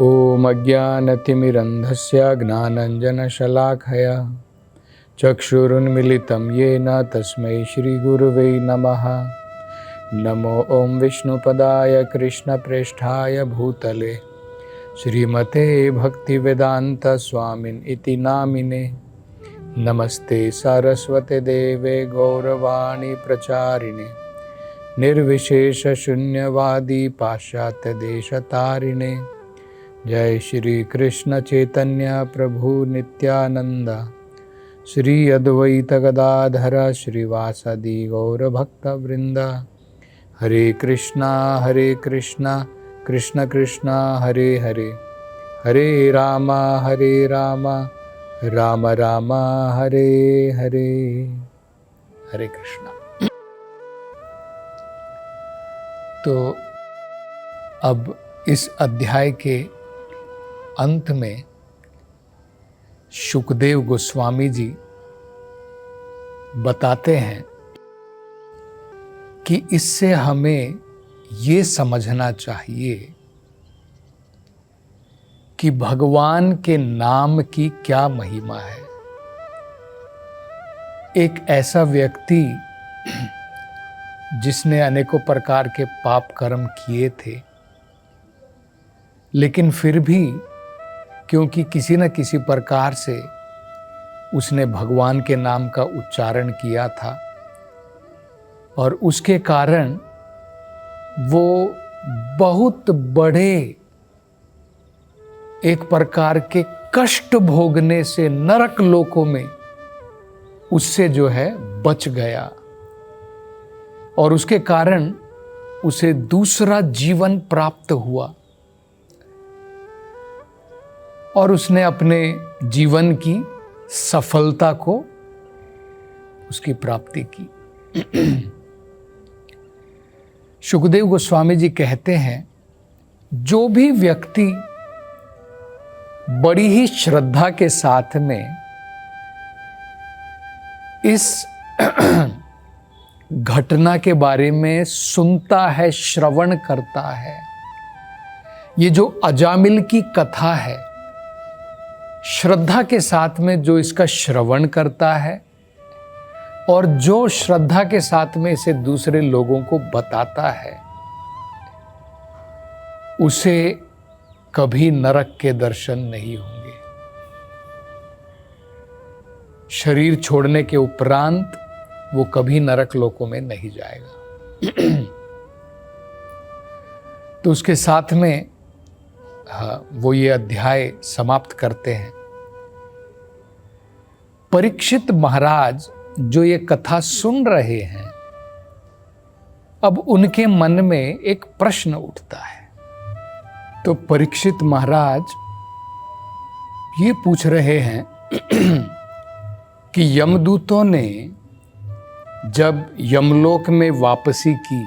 ॐ अज्ञानतिमिरन्धस्य ज्ञानाञ्जनशलाखया चक्षुरुन्मिलितं येन तस्मै श्रीगुरुवे नमः। नमो ॐ विष्णुपदाय कृष्णप्रेष्ठाय भूतले श्रीमते भक्तिवेदान्त स्वामिन् इति नामिने। नमस्ते सरस्वते देवे गौरवाणी प्रचारिणे निर्विशेष शून्यवादी पाश्चात्य देशतारिणे। जय श्री कृष्ण चैतन्य प्रभु नित्यानंद श्री अद्वैत गदाधर श्रीवासदि गौर भक्त वृंद। हरे कृष्णा कृष्ण कृष्ण हरे हरे, हरे राम राम राम हरे हरे। हरे कृष्णा। तो अब इस अध्याय के अंत में शुकदेव गोस्वामी जी बताते हैं कि इससे हमें ये समझना चाहिए कि भगवान के नाम की क्या महिमा है। एक ऐसा व्यक्ति जिसने अनेकों प्रकार के पाप कर्म किए थे, लेकिन फिर भी क्योंकि किसी न किसी प्रकार से उसने भगवान के नाम का उच्चारण किया था और उसके कारण वो बहुत बड़े एक प्रकार के कष्ट भोगने से नरक लोकों में उससे जो है बच गया और उसके कारण उसे दूसरा जीवन प्राप्त हुआ और उसने अपने जीवन की सफलता को उसकी प्राप्ति की। शुकदेव गोस्वामी जी कहते हैं, जो भी व्यक्ति बड़ी ही श्रद्धा के साथ में इस घटना के बारे में सुनता है, श्रवण करता है, ये जो अजामिल की कथा है, श्रद्धा के साथ में जो इसका श्रवण करता है और जो श्रद्धा के साथ में इसे दूसरे लोगों को बताता है, उसे कभी नरक के दर्शन नहीं होंगे। शरीर छोड़ने के उपरांत वो कभी नरक लोकों में नहीं जाएगा। तो उसके साथ में वो ये अध्याय समाप्त करते हैं। परीक्षित महाराज जो ये कथा सुन रहे हैं, अब उनके मन में एक प्रश्न उठता है। तो परीक्षित महाराज ये पूछ रहे हैं कि यमदूतों ने जब यमलोक में वापसी की,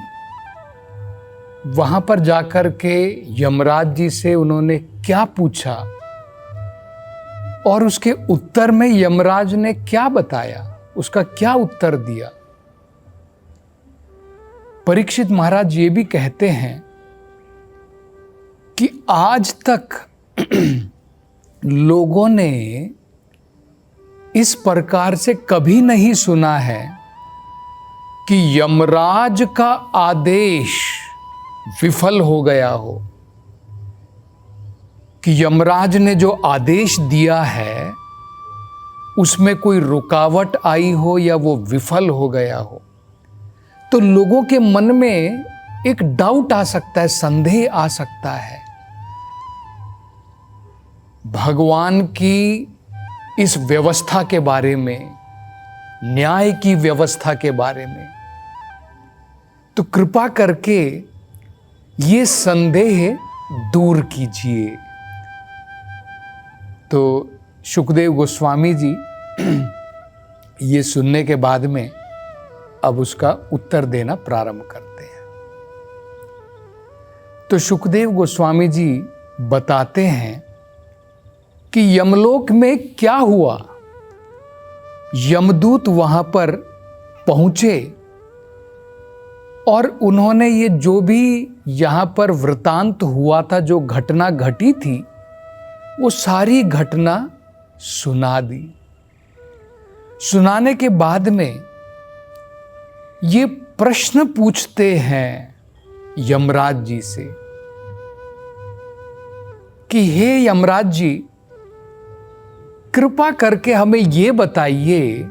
वहां पर जाकर के यमराज जी से उन्होंने क्या पूछा और उसके उत्तर में यमराज ने क्या बताया, उसका क्या उत्तर दिया। परीक्षित महाराज ये भी कहते हैं कि आज तक लोगों ने इस प्रकार से कभी नहीं सुना है कि यमराज का आदेश विफल हो गया हो, कि यमराज ने जो आदेश दिया है उसमें कोई रुकावट आई हो या वो विफल हो गया हो। तो लोगों के मन में एक डाउट आ सकता है, संदेह आ सकता है भगवान की इस व्यवस्था के बारे में, न्याय की व्यवस्था के बारे में। तो कृपा करके ये संदेह दूर कीजिए। तो शुकदेव गोस्वामी जी ये सुनने के बाद में अब उसका उत्तर देना प्रारंभ करते हैं। तो शुकदेव गोस्वामी जी बताते हैं कि यमलोक में क्या हुआ। यमदूत वहां पर पहुंचे और उन्होंने ये जो भी यहाँ पर वृतांत हुआ था, जो घटना घटी थी, वो सारी घटना सुना दी। सुनाने के बाद में ये प्रश्न पूछते हैं यमराज जी से कि हे यमराज जी, कृपा करके हमें ये बताइए,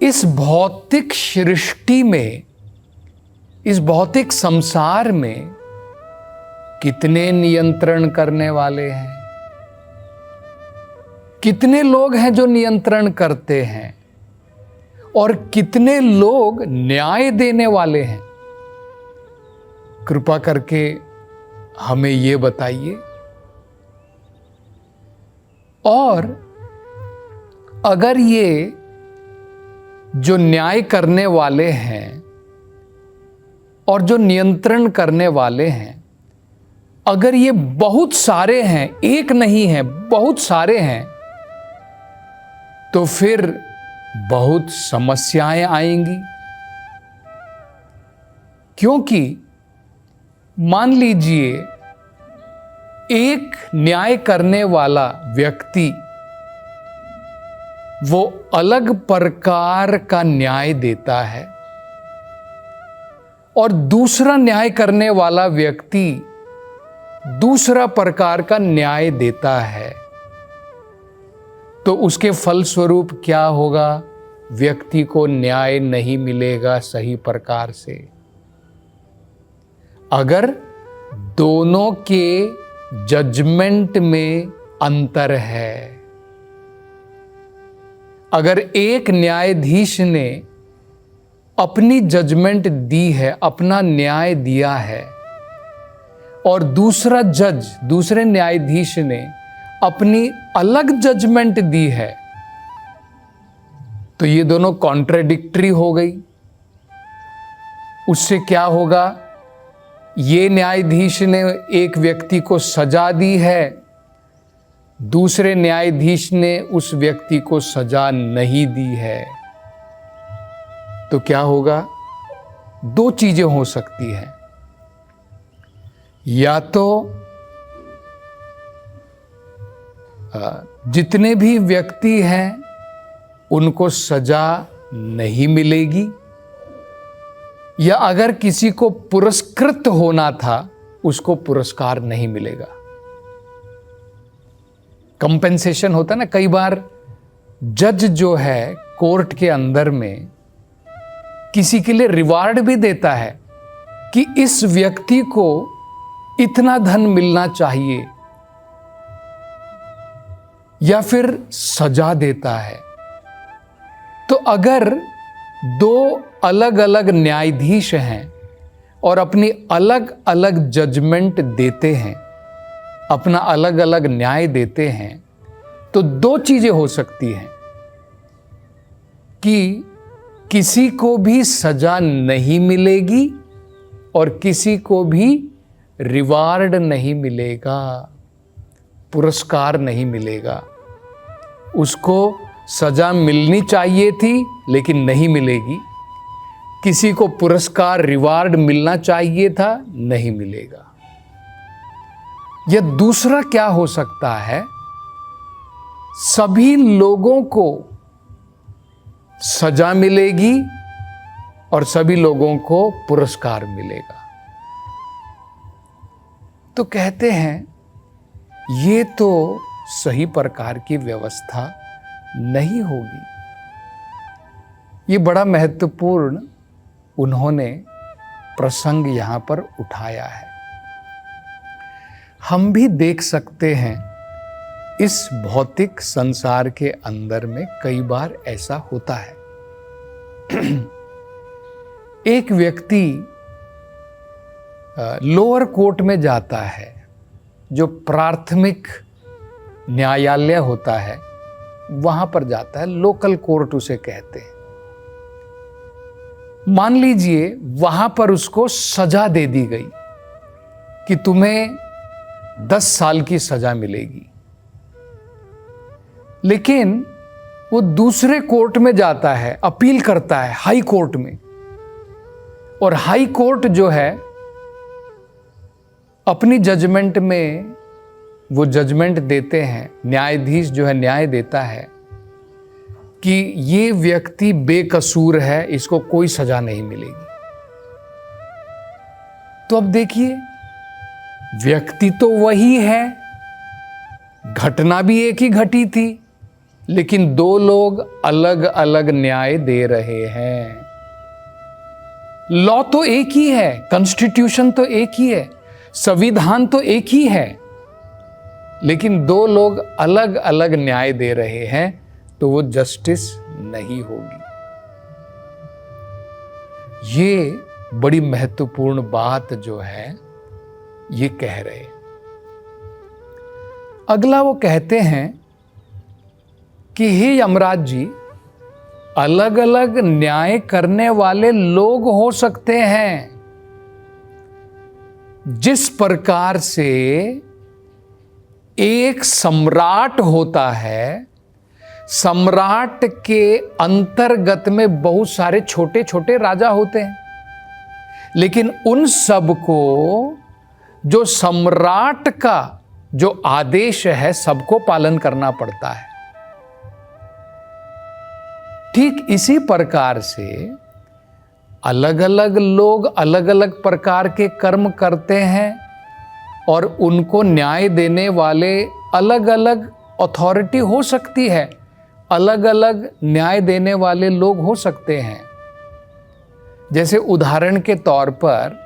इस भौतिक सृष्टि में, इस भौतिक संसार में कितने नियंत्रण करने वाले हैं? कितने लोग हैं जो नियंत्रण करते हैं और कितने लोग न्याय देने वाले हैं? कृपा करके हमें ये बताइए। और अगर ये जो न्याय करने वाले हैं और जो नियंत्रण करने वाले हैं, अगर ये बहुत सारे हैं, एक नहीं है, बहुत सारे हैं, तो फिर बहुत समस्याएं आएंगी। क्योंकि मान लीजिए एक न्याय करने वाला व्यक्ति वो अलग प्रकार का न्याय देता है और दूसरा न्याय करने वाला व्यक्ति दूसरा प्रकार का न्याय देता है, तो उसके फलस्वरूप क्या होगा? व्यक्ति को न्याय नहीं मिलेगा सही प्रकार से। अगर दोनों के जजमेंट में अंतर है, अगर एक न्यायाधीश ने अपनी जजमेंट दी है, अपना न्याय दिया है, और दूसरा जज, दूसरे न्यायाधीश ने अपनी अलग जजमेंट दी है, तो ये दोनों कॉन्ट्रडिक्टरी हो गई। उससे क्या होगा? ये न्यायाधीश ने एक व्यक्ति को सजा दी है, दूसरे न्यायाधीश ने उस व्यक्ति को सजा नहीं दी है, तो क्या होगा? दो चीजें हो सकती हैं। या तो जितने भी व्यक्ति हैं उनको सजा नहीं मिलेगी, या अगर किसी को पुरस्कृत होना था उसको पुरस्कार नहीं मिलेगा। कंपेंसेशन होता ना, कई बार जज जो है कोर्ट के अंदर में किसी के लिए रिवार्ड भी देता है कि इस व्यक्ति को इतना धन मिलना चाहिए, या फिर सजा देता है। तो अगर दो अलग अलग न्यायाधीश हैं और अपनी अलग अलग जजमेंट देते हैं, अपना अलग अलग न्याय देते हैं, तो दो चीजें हो सकती हैं कि किसी को भी सजा नहीं मिलेगी और किसी को भी रिवार्ड नहीं मिलेगा, पुरस्कार नहीं मिलेगा। उसको सजा मिलनी चाहिए थी लेकिन नहीं मिलेगी, किसी को पुरस्कार रिवार्ड मिलना चाहिए था, नहीं मिलेगा। या दूसरा क्या हो सकता है? सभी लोगों को सजा मिलेगी और सभी लोगों को पुरस्कार मिलेगा। तो कहते हैं ये तो सही प्रकार की व्यवस्था नहीं होगी। ये बड़ा महत्वपूर्ण उन्होंने प्रसंग यहां पर उठाया है। हम भी देख सकते हैं इस भौतिक संसार के अंदर में कई बार ऐसा होता है। एक व्यक्ति लोअर कोर्ट में जाता है, जो प्राथमिक न्यायालय होता है वहां पर जाता है, लोकल कोर्ट उसे कहते हैं। मान लीजिए वहां पर उसको सजा दे दी गई कि तुम्हें 10 साल की सजा मिलेगी, लेकिन वो दूसरे कोर्ट में जाता है, अपील करता है हाई कोर्ट में, और हाई कोर्ट जो है अपनी जजमेंट में वो जजमेंट देते हैं, न्यायाधीश जो है न्याय देता है कि ये व्यक्ति बेकसूर है, इसको कोई सजा नहीं मिलेगी। तो अब देखिए, व्यक्ति तो वही है, घटना भी एक ही घटी थी, लेकिन दो लोग अलग अलग न्याय दे रहे हैं। लॉ तो एक ही है, कॉन्स्टिट्यूशन तो एक ही है, संविधान तो एक ही है, लेकिन दो लोग अलग अलग न्याय दे रहे हैं, तो वो जस्टिस नहीं होगी। ये बड़ी महत्वपूर्ण बात जो है ये कह रहे। अगला वो कहते हैं कि हे यमराज जी, अलग अलग न्याय करने वाले लोग हो सकते हैं। जिस प्रकार से एक सम्राट होता है, सम्राट के अंतर्गत में बहुत सारे छोटे छोटे राजा होते हैं, लेकिन उन सब को जो सम्राट का जो आदेश है सबको पालन करना पड़ता है। ठीक इसी प्रकार से अलग अलग लोग अलग अलग प्रकार के कर्म करते हैं और उनको न्याय देने वाले अलग अलग अथॉरिटी हो सकती है, अलग अलग न्याय देने वाले लोग हो सकते हैं। जैसे उदाहरण के तौर पर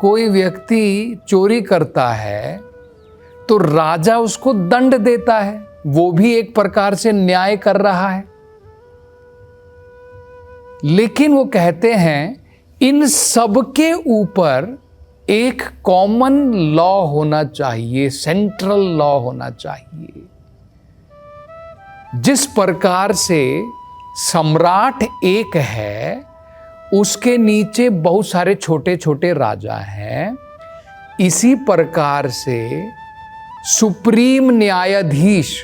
कोई व्यक्ति चोरी करता है तो राजा उसको दंड देता है, वो भी एक प्रकार से न्याय कर रहा है। लेकिन वो कहते हैं इन सब के ऊपर एक कॉमन लॉ होना चाहिए, सेंट्रल लॉ होना चाहिए। जिस प्रकार से सम्राट एक है, उसके नीचे बहुत सारे छोटे छोटे राजा हैं, इसी प्रकार से सुप्रीम न्यायाधीश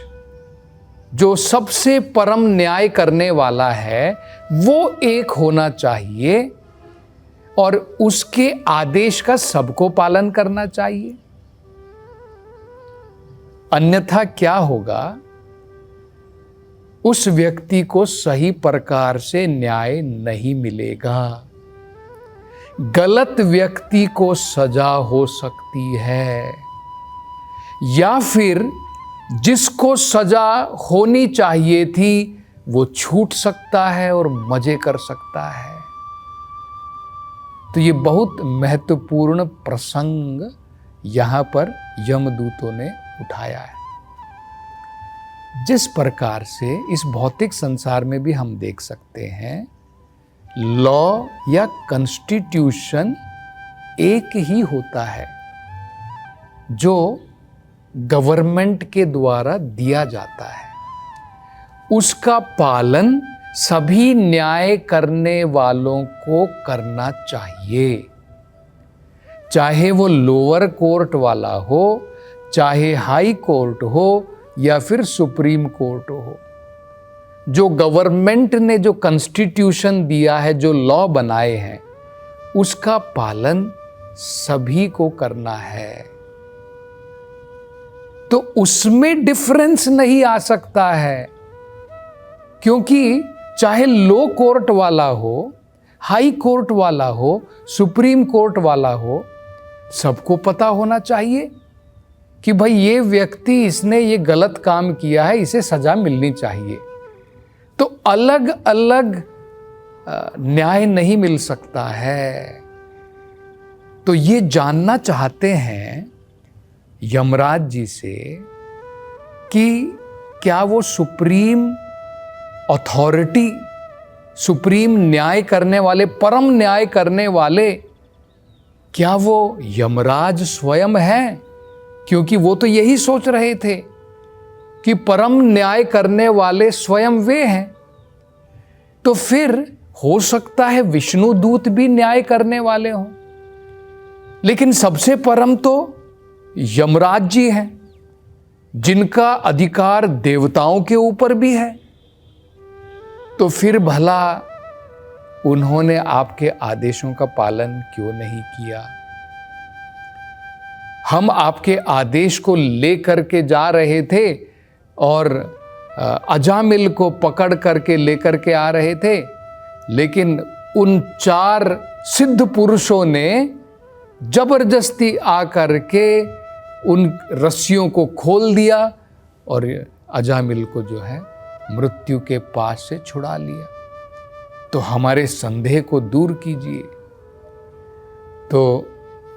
जो सबसे परम न्याय करने वाला है वो एक होना चाहिए और उसके आदेश का सबको पालन करना चाहिए। अन्यथा क्या होगा, उस व्यक्ति को सही प्रकार से न्याय नहीं मिलेगा। गलत व्यक्ति को सजा हो सकती है, या फिर जिसको सजा होनी चाहिए थी वो छूट सकता है और मजे कर सकता है। तो ये बहुत महत्वपूर्ण प्रसंग यहां पर यमदूतों ने उठाया है। जिस प्रकार से इस भौतिक संसार में भी हम देख सकते हैं, लॉ या कॉन्स्टिट्यूशन एक ही होता है जो गवर्नमेंट के द्वारा दिया जाता है। उसका पालन सभी न्याय करने वालों को करना चाहिए, चाहे वो लोअर कोर्ट वाला हो, चाहे हाई कोर्ट हो या फिर सुप्रीम कोर्ट हो। जो गवर्नमेंट ने जो कॉन्स्टिट्यूशन दिया है, जो लॉ बनाए हैं, उसका पालन सभी को करना है। तो उसमें डिफरेंस नहीं आ सकता है, क्योंकि चाहे लो कोर्ट वाला हो, हाई कोर्ट वाला हो, सुप्रीम कोर्ट वाला हो, सबको पता होना चाहिए कि भाई ये व्यक्ति, इसने ये गलत काम किया है, इसे सजा मिलनी चाहिए। तो अलग अलग न्याय नहीं मिल सकता है। तो ये जानना चाहते हैं यमराज जी से कि क्या वो सुप्रीम अथॉरिटी, सुप्रीम न्याय करने वाले, परम न्याय करने वाले, क्या वो यमराज स्वयं है? क्योंकि वो तो यही सोच रहे थे कि परम न्याय करने वाले स्वयं वे हैं। तो फिर हो सकता है विष्णु दूत भी न्याय करने वाले हों, लेकिन सबसे परम तो यमराज जी हैं, जिनका अधिकार देवताओं के ऊपर भी है। तो फिर भला उन्होंने आपके आदेशों का पालन क्यों नहीं किया? हम आपके आदेश को लेकर के जा रहे थे और अजामिल को पकड़ करके लेकर के आ रहे थे, लेकिन उन 4 सिद्ध पुरुषों ने जबरदस्ती आकर के उन रस्सियों को खोल दिया और अजामिल को जो है मृत्यु के पास से छुड़ा लिया। तो हमारे संदेह को दूर कीजिए। तो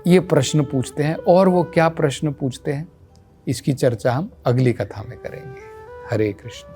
ये प्रश्न पूछते हैं, और वो क्या प्रश्न पूछते हैं इसकी चर्चा हम अगली कथा में करेंगे। हरे कृष्ण।